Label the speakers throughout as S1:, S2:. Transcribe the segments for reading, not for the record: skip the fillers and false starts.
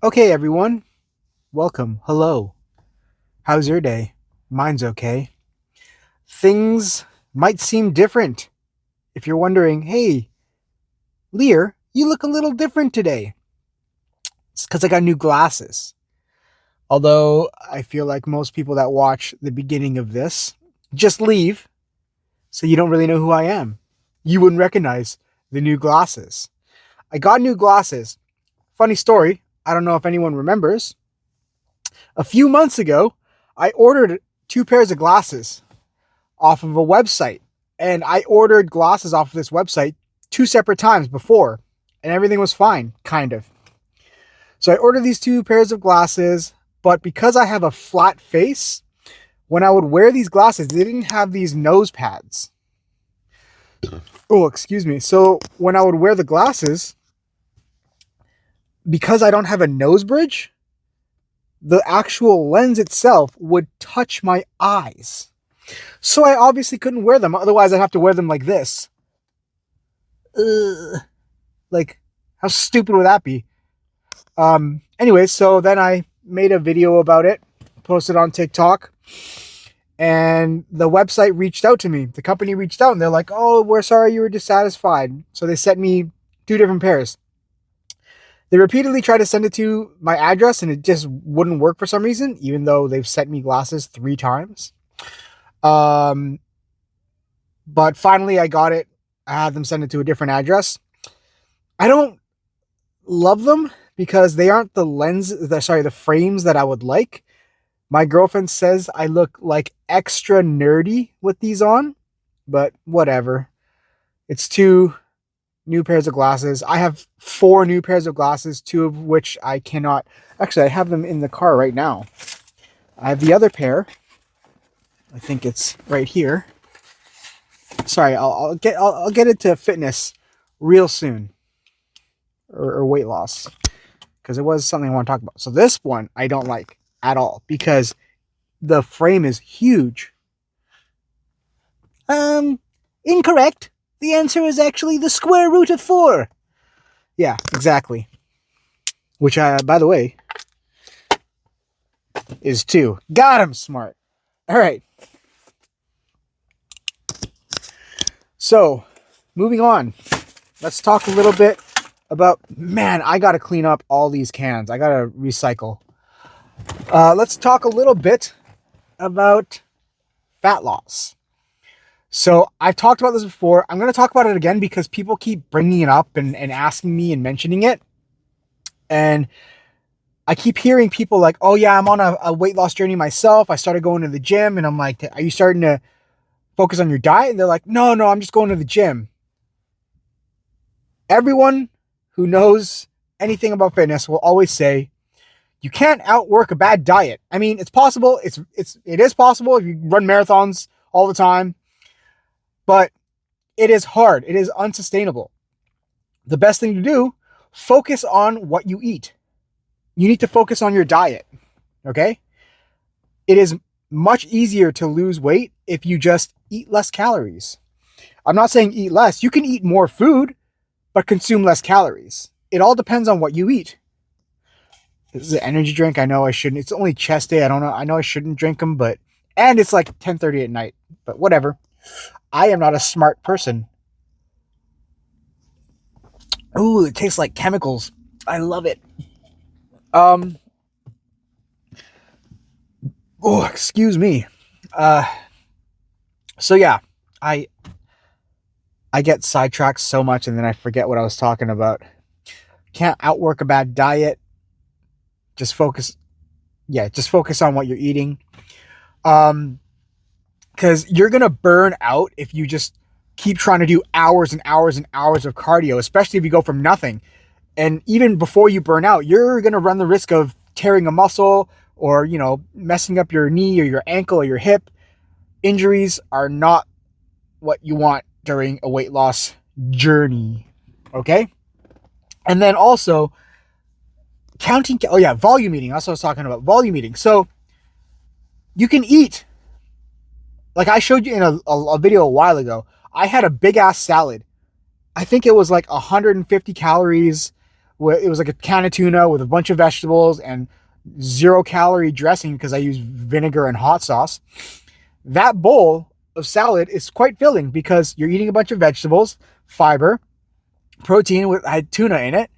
S1: Okay, everyone. Welcome. Hello. How's your day? Mine's okay. Things might seem different. If you're wondering, hey, Lear, you look a little different today. It's because I got new glasses. Although I feel like most people that watch the beginning of this just leave, so you don't really know who I am. You wouldn't recognize the new glasses. I got new glasses. Funny story. I don't know if anyone remembers. A few months ago, I ordered two pairs of glasses off of a website. And I ordered glasses off of this website two separate times before, and everything was fine, kind of. So I ordered these two pairs of glasses, but because I have a flat face, when I would wear these glasses, they didn't have these nose pads. Oh, excuse me. So when I would wear the glasses, because I don't have a nose bridge, the actual lens itself would touch my eyes. So I obviously couldn't wear them. Otherwise, I'd have to wear them like this. Ugh. Like, how stupid would that be? Anyway, so then I made a video about it, posted on TikTok, and the website reached out to me. The company reached out and they're like, oh, we're sorry you were dissatisfied. So they sent me two different pairs. They repeatedly tried to send it to my address and it just wouldn't work for some reason, even though they've sent me glasses 3 times. But finally I got it. I had them send it to a different address. I don't love them because they aren't the frames that I would like. My girlfriend says I look like extra nerdy with these on, but whatever. It's 2 new pairs of glasses. I have 4 new pairs of glasses, 2 of which I cannot. Actually, I have them in the car right now. I have the other pair. I think it's right here. Sorry, I'll get into fitness real soon, or weight loss, because it was something I want to talk about. So this one I don't like at all because the frame is huge. Incorrect. The answer is actually the square root of 4. Yeah, exactly. Which by the way, is 2. Got him, smart. All right. So, moving on. Let's talk a little bit about, man, I got to clean up all these cans. I got to recycle. Let's talk a little bit about fat loss. So, I've talked about this before. I'm going to talk about it again because people keep bringing it up and asking me and mentioning it. And I keep hearing people like, oh yeah, I'm on a weight loss journey myself. I started going to the gym. And I'm like, are you starting to focus on your diet? And they're like, no, I'm just going to the gym. Everyone who knows anything about fitness will always say, you can't outwork a bad diet. I mean, it's possible. It is possible if you run marathons all the time, but it is hard. It is unsustainable. The best thing to do, focus on what you eat. You need to focus on your diet. Okay? It is much easier to lose weight if you just eat less calories. I'm not saying eat less. You can eat more food, but consume less calories. It all depends on what you eat. This is an energy drink. I know I shouldn't. It's only chest day. I don't know. I know I shouldn't drink them, and it's like 10:30 at night, but whatever. I am not a smart person. Ooh, it tastes like chemicals. I love it. Oh, excuse me. So yeah, I get sidetracked so much and then I forget what I was talking about. Can't outwork a bad diet. Just focus on what you're eating. Because you're going to burn out if you just keep trying to do hours and hours and hours of cardio, especially if you go from nothing. And even before you burn out, you're going to run the risk of tearing a muscle or, messing up your knee or your ankle or your hip. Injuries are not what you want during a weight loss journey. Okay? And then also, volume eating. That's what I was talking about. Volume eating. So, you can eat. Like I showed you in a video a while ago, I had a big ass salad. I think it was like 150 calories It was like a can of tuna with a bunch of vegetables and 0-calorie dressing because I use vinegar and hot sauce. That bowl of salad is quite filling because you're eating a bunch of vegetables, fiber, protein with I had tuna in it.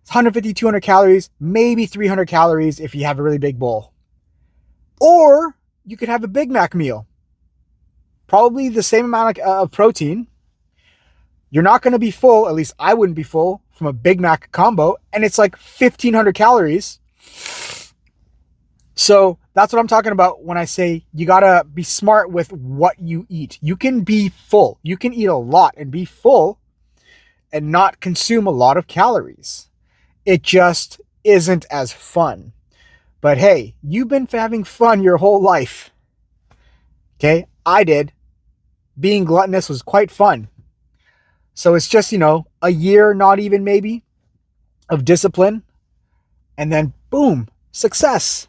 S1: It's 150, 200 calories, maybe 300 calories if you have a really big bowl. Or you could have a Big Mac meal. Probably the same amount of protein. You're not going to be full, at least I wouldn't be full from a Big Mac combo, and it's like 1,500 calories. So that's what I'm talking about when I say you got to be smart with what you eat. You can be full. You can eat a lot and be full and not consume a lot of calories. It just isn't as fun. But hey, you've been having fun your whole life. Okay, I did. Being gluttonous was quite fun. So it's just, a year, not even maybe, of discipline. And then boom, success.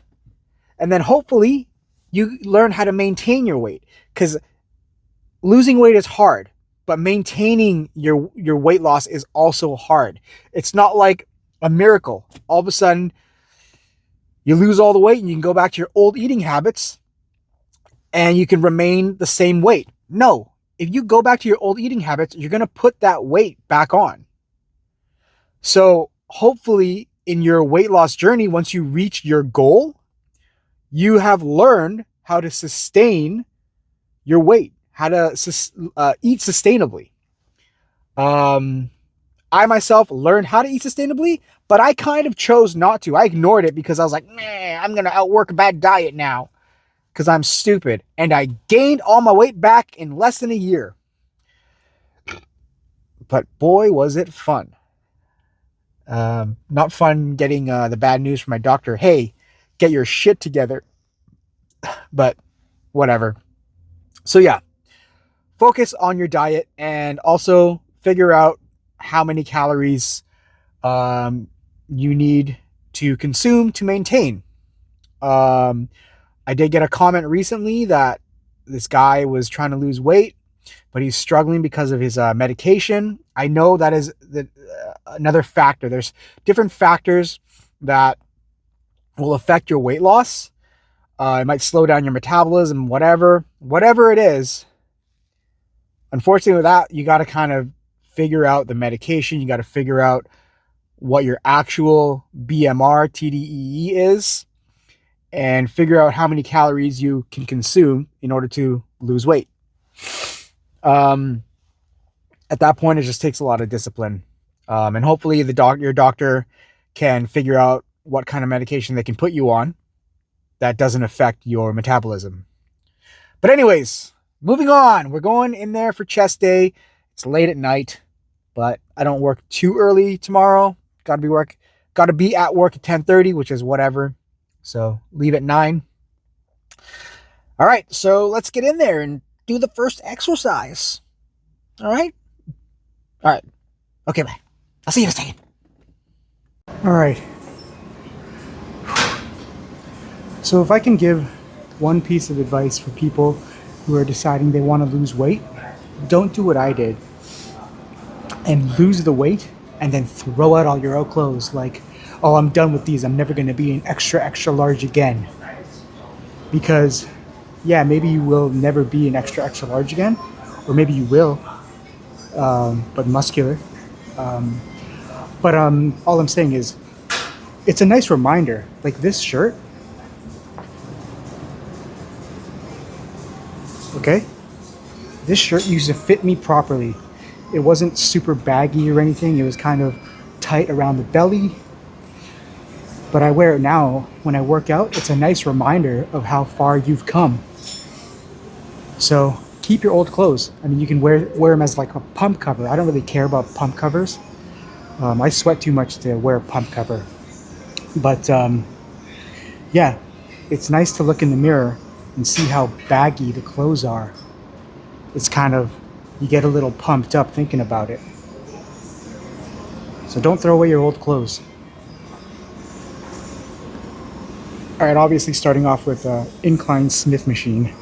S1: And then hopefully you learn how to maintain your weight. Because losing weight is hard, but maintaining your weight loss is also hard. It's not like a miracle. All of a sudden, you lose all the weight and you can go back to your old eating habits and you can remain the same weight. No. If you go back to your old eating habits, you're going to put that weight back on. So hopefully in your weight loss journey, once you reach your goal, you have learned how to sustain your weight, how to eat sustainably. I myself learned how to eat sustainably, but I kind of chose not to. I ignored it because I was like, I'm going to outwork a bad diet now. Because I'm stupid. And I gained all my weight back in less than a year. But boy, was it fun. Not fun getting the bad news from my doctor. Hey, get your shit together. But whatever. So yeah, focus on your diet and also figure out how many calories you need to consume to maintain. I did get a comment recently that this guy was trying to lose weight, but he's struggling because of his medication. I know that is another factor. There's different factors that will affect your weight loss. It might slow down your metabolism, whatever it is. Unfortunately, with that, you got to kind of figure out the medication. You got to figure out what your actual BMR TDEE is, and figure out how many calories you can consume in order to lose weight. At that point, it just takes a lot of discipline. And hopefully your doctor can figure out what kind of medication they can put you on that doesn't affect your metabolism. But anyways, moving on. We're going in there for chest day. It's late at night, but I don't work too early tomorrow. Got to be at work at 10:30, which is whatever. So leave at 9. All right, so let's get in there and do the first exercise. All right. Okay, bye. I'll see you in a second. All right. So if I can give one piece of advice for people who are deciding they want to lose weight, don't do what I did and lose the weight and then throw out all your old clothes like, oh, I'm done with these. I'm never going to be an extra large again. Because, yeah, maybe you will never be an extra large again. Or maybe you will, but muscular. But all I'm saying is, it's a nice reminder. Like this shirt. Okay? This shirt used to fit me properly. It wasn't super baggy or anything. It was kind of tight around the belly. But I wear it now when I work out. It's a nice reminder of how far you've come. So keep your old clothes. I mean, you can wear them as like a pump cover. I don't really care about pump covers. I sweat too much to wear a pump cover. But yeah, it's nice to look in the mirror and see how baggy the clothes are. It's kind of, you get a little pumped up thinking about it. So don't throw away your old clothes. All right, obviously starting off with incline Smith machine.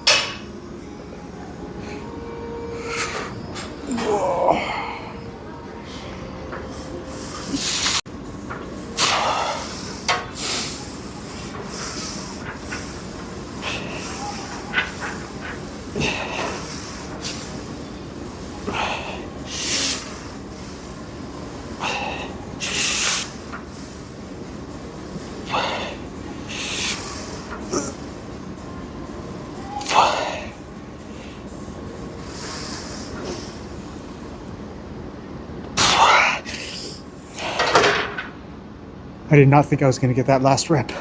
S1: I did not think I was going to get that last rep.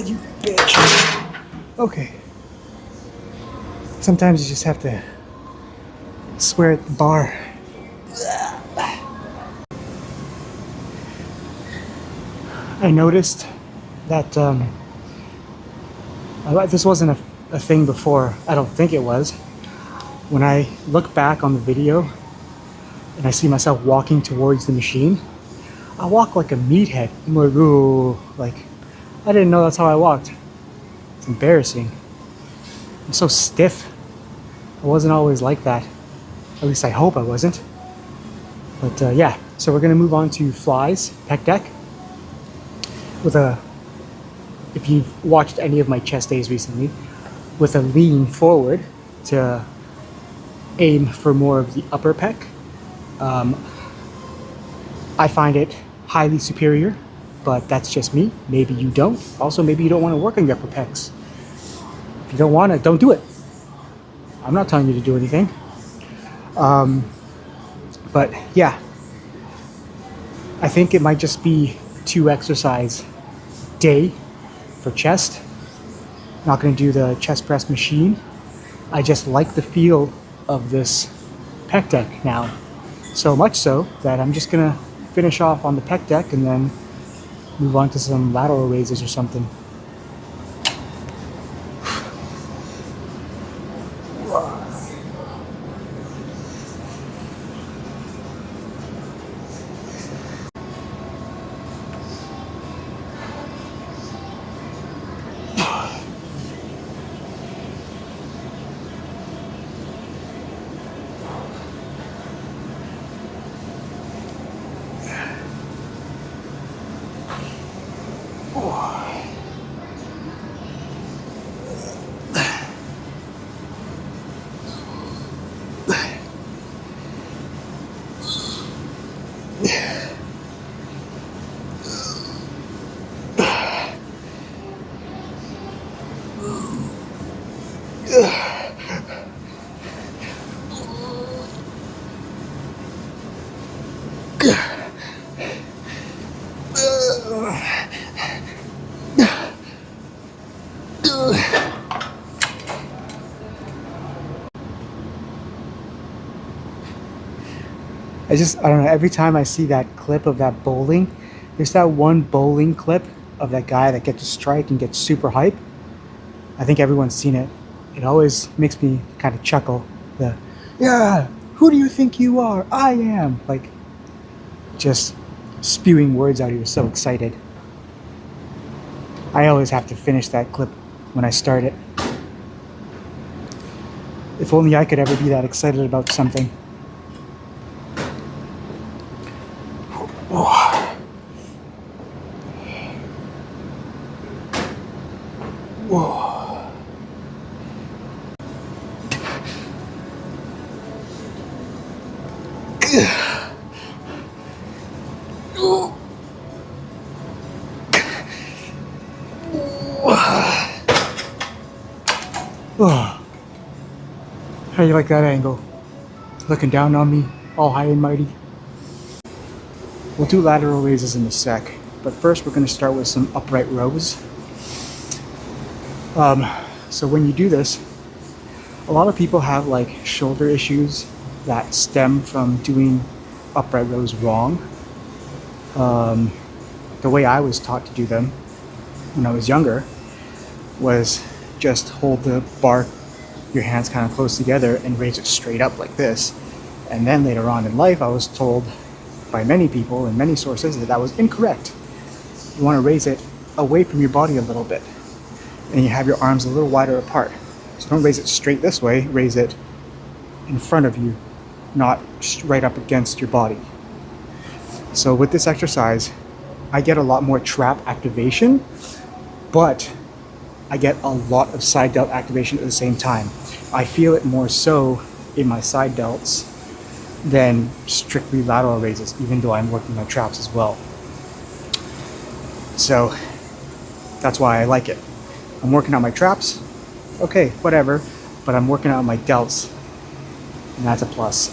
S1: You bitch. Okay. Sometimes you just have to swear at the bar. I noticed that this wasn't a thing before. I don't think it was. When I look back on the video and I see myself walking towards the machine, I walk like a meathead. I'm like, ooh, like, I didn't know that's how I walked. It's embarrassing. I'm so stiff. I wasn't always like that. At least I hope I wasn't. But yeah, so we're gonna move on to flies, pec deck. With a, if you've watched any of my chest days recently, with a lean forward to aim for more of the upper pec. I find it highly superior, but that's just me. Maybe you don't. Also, maybe you don't want to work on your upper pecs. If you don't want to, don't do it. I'm not telling you to do anything. But yeah, I think it might just be 2 exercise day for chest. Not going to do the chest press machine. I just like the feel of this pec deck now. So much so that I'm just going to finish off on the pec deck and then move on to some lateral raises or something. I don't know, every time I see that clip of that bowling, there's that one bowling clip of that guy that gets a strike and gets super hype. I think everyone's seen it. It always makes me kind of chuckle. Yeah, who do you think you are? I am. Like, just spewing words out. You're so excited. I always have to finish that clip when I start it. If only I could ever be that excited about something. Whoa. Oh. How do you like that angle? Looking down on me, all high and mighty. We'll do lateral raises in a sec, but first we're going to start with some upright rows. So when you do this, a lot of people have like shoulder issues that stem from doing upright rows wrong. The way I was taught to do them when I was younger was just hold the bar, your hands kind of close together, and raise it straight up like this. And then later on in life, I was told by many people and many sources that that was incorrect. You want to raise it away from your body a little bit, and you have your arms a little wider apart. So don't raise it straight this way, raise it in front of you, not right up against your body. So with this exercise, I get a lot more trap activation, but I get a lot of side delt activation at the same time. I feel it more so in my side delts than strictly lateral raises, even though I'm working my traps as well. So that's why I like it. I'm working out my traps. Okay, whatever. But I'm working out my delts. And that's a plus.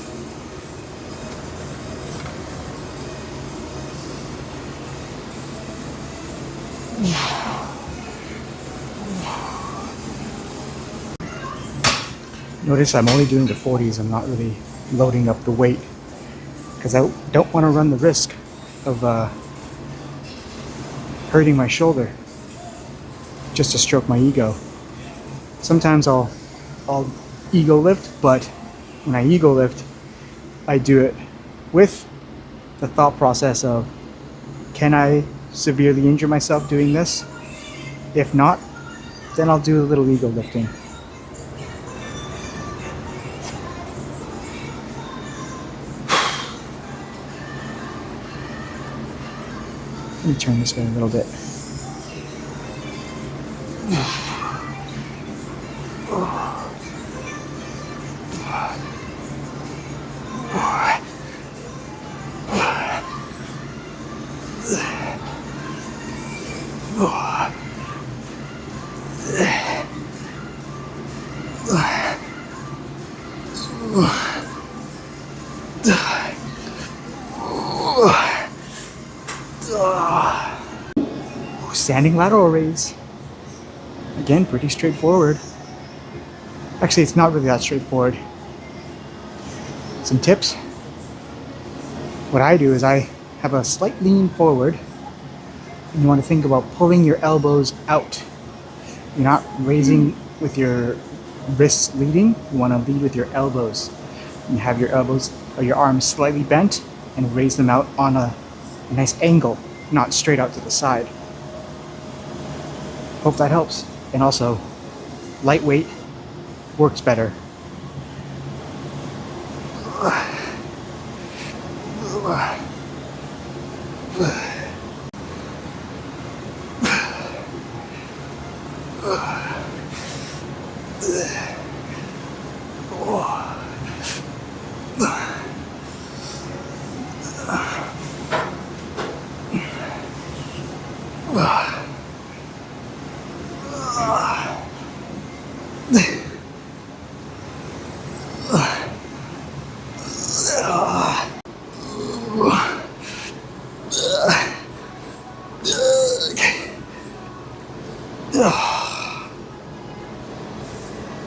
S1: Notice I'm only doing the 40s. I'm not really loading up the weight because I don't want to run the risk of hurting my shoulder just to stroke my ego. Sometimes I'll ego lift, but when I ego lift, I do it with the thought process of, can I severely injure myself doing this? If not, then I'll do a little ego lifting. Let me turn this way a little bit. Standing lateral raise. Again, pretty straightforward. Actually, it's not really that straightforward. Some tips. What I do is I have a slight lean forward. And you want to think about pulling your elbows out. You're not raising with your wrists leading. You want to lead with your elbows. You have your elbows or your arms slightly bent and raise them out on a nice angle, not straight out to the side. Hope that helps. And also, lightweight works better.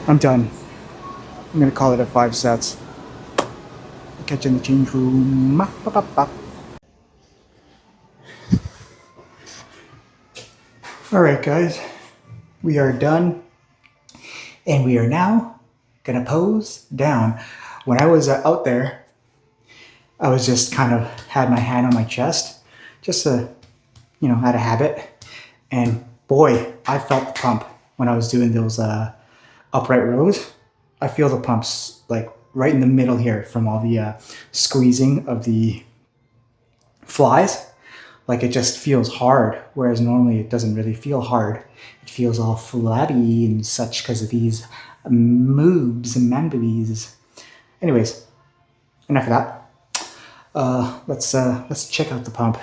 S1: I'm done. I'm gonna call it at 5 sets. I'll catch you in the change room. Alright guys, we are done. And we are now gonna pose down. When I was out there, I was just kind of had my hand on my chest, just to, out of habit. And boy, I felt the pump when I was doing those upright rows. I feel the pumps like right in the middle here from all the squeezing of the flies. Like it just feels hard, whereas normally it doesn't really feel hard. It feels all flabby and such because of these moves and man boobies. Anyways, enough of that. Let's check out the pump.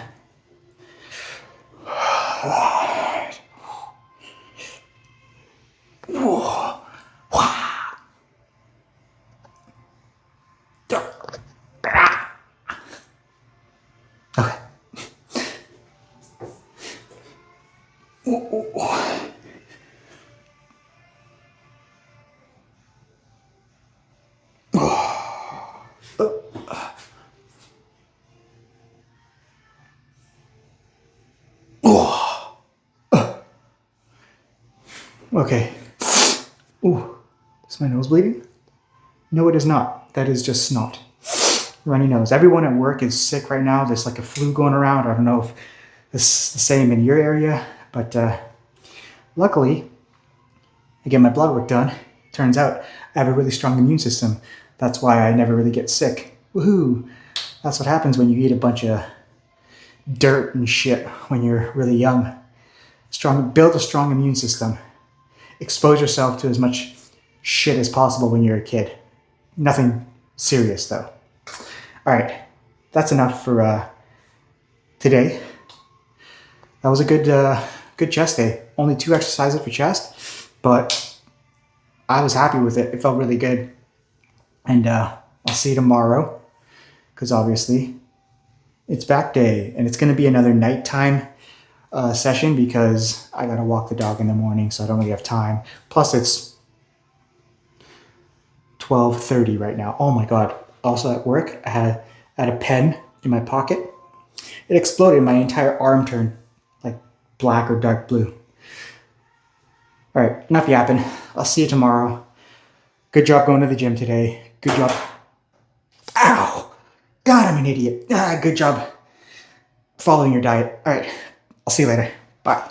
S1: Okay. Okay. Ooh, is my nose bleeding? No, it is not. That is just snot. Runny nose. Everyone at work is sick right now. There's like a flu going around. I don't know if this is the same in your area, but luckily, I get my blood work done. Turns out I have a really strong immune system. That's why I never really get sick. Woohoo! That's what happens when you eat a bunch of dirt and shit when you're really young. Build a strong immune system. Expose yourself to as much shit as possible when you're a kid. Nothing serious though. All right, that's enough for today. That was a good chest day. only 2 exercises for chest, but I was happy with it. It felt really good. And I'll see you tomorrow, because obviously it's back day, and it's going to be another nighttime session because I got to walk the dog in the morning, so I don't really have time. Plus it's 12:30 right now. Oh my God. Also at work, I had a pen in my pocket. It exploded. My entire arm turned like black or dark blue. All right, enough yapping. I'll see you tomorrow. Good job going to the gym today. Good job. Ow! God, I'm an idiot. Good job following your diet. All right, I'll see you later. Bye.